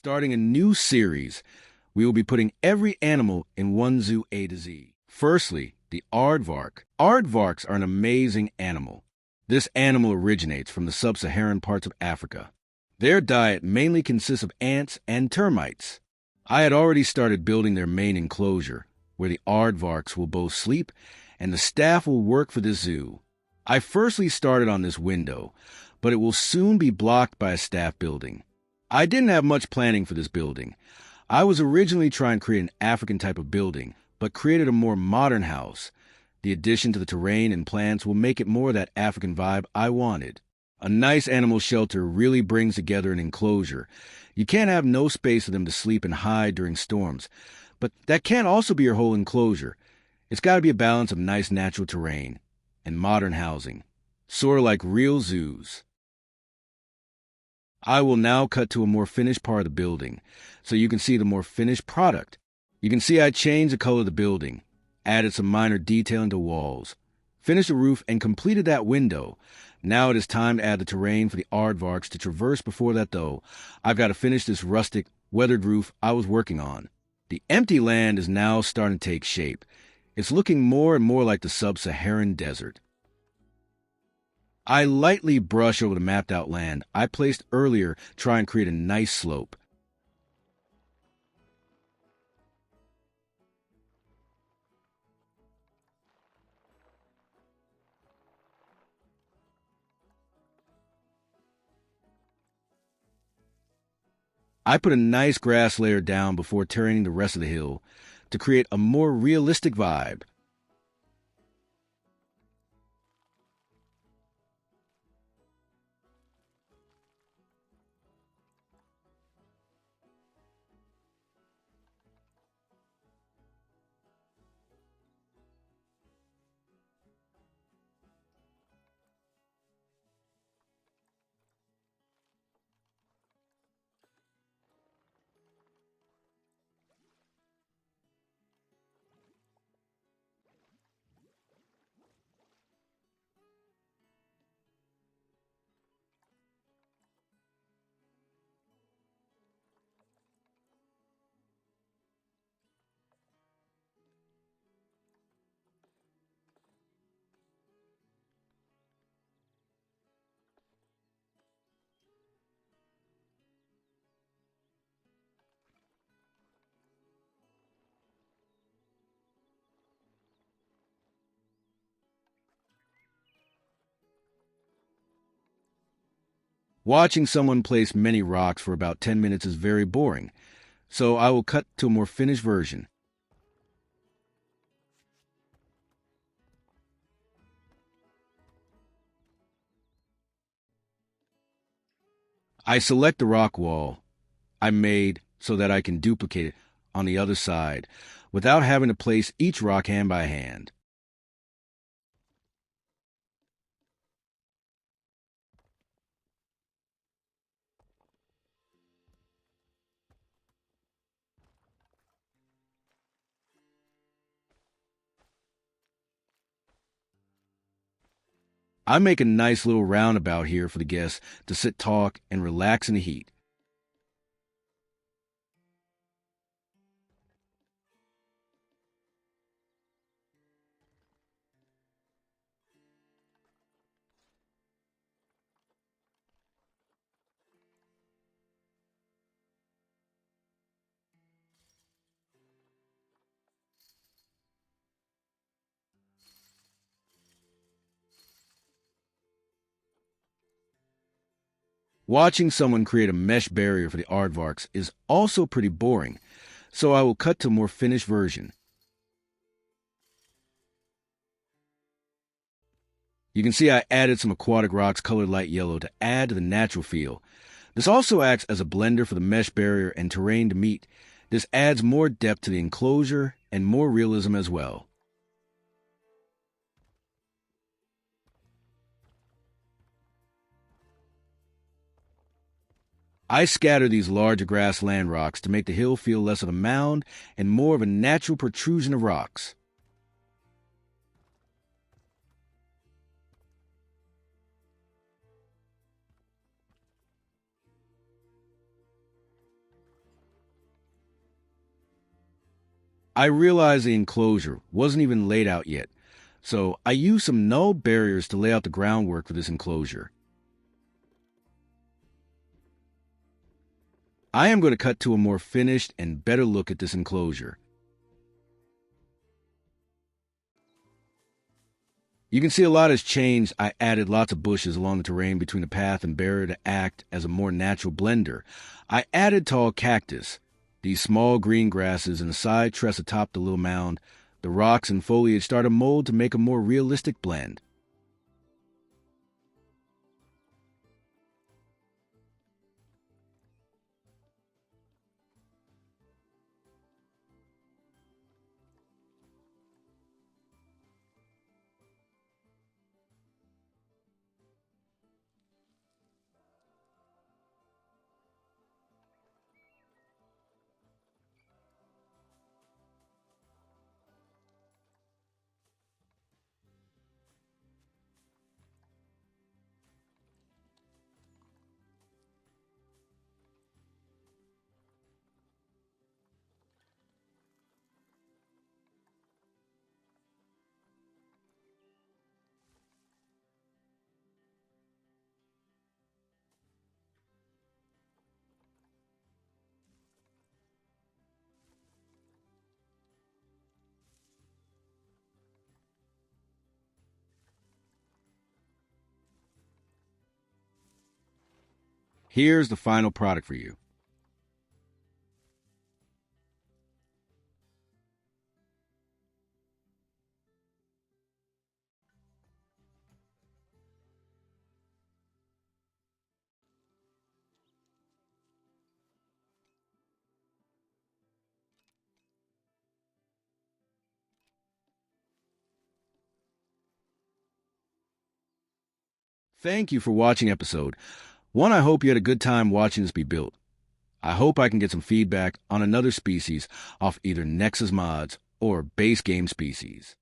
Starting a new series, we will be putting every animal in one zoo A to Z. Firstly, the aardvark. Aardvarks are an amazing animal. This animal originates from the sub-Saharan parts of Africa. Their diet mainly consists of ants and termites. I had already started building their main enclosure, where the aardvarks will both sleep and the staff will work for the zoo. I firstly started on this window, but it will soon be blocked by a staff building. I didn't have much planning for this building. I was originally trying to create an African type of building, but created a more modern house. The addition to the terrain and plants will make it more of that African vibe I wanted. A nice animal shelter really brings together an enclosure. You can't have no space for them to sleep and hide during storms, but that can't also be your whole enclosure. It's got to be a balance of nice natural terrain and modern housing, sort of like real zoos. I will now cut to a more finished part of the building, so you can see the more finished product. You can see I changed the color of the building, added some minor detailing to walls, finished the roof, and completed that window. Now it is time to add the terrain for the aardvarks to traverse. Before that, though, I've got to finish this rustic, weathered roof I was working on. The empty land is now starting to take shape. It's looking more and more like the sub-Saharan desert. I lightly brush over the mapped out land I placed earlier, try and create a nice slope. I put a nice grass layer down before turning the rest of the hill to create a more realistic vibe. Watching someone place many rocks for about 10 minutes is very boring, so I will cut to a more finished version. I select the rock wall I made so that I can duplicate it on the other side without having to place each rock hand by hand. I make a nice little roundabout here for the guests to sit, talk, and relax in the heat. Watching someone create a mesh barrier for the aardvarks is also pretty boring, so I will cut to a more finished version. You can see I added some aquatic rocks colored light yellow to add to the natural feel. This also acts as a blender for the mesh barrier and terrain to meet. This adds more depth to the enclosure and more realism as well. I scatter these larger grassland rocks to make the hill feel less of a mound and more of a natural protrusion of rocks. I realized the enclosure wasn't even laid out yet, so I used some null barriers to lay out the groundwork for this enclosure. I am going to cut to a more finished and better look at this enclosure. You can see a lot has changed. I added lots of bushes along the terrain between the path and barrier to act as a more natural blender. I added tall cactus, these small green grasses, and a side tress atop the little mound. The rocks and foliage start to mold to make a more realistic blend. Here's the final product for you. Thank you for watching episode 1. I hope you had a good time watching this be built. I hope I can get some feedback on another species off either Nexus mods or base game species.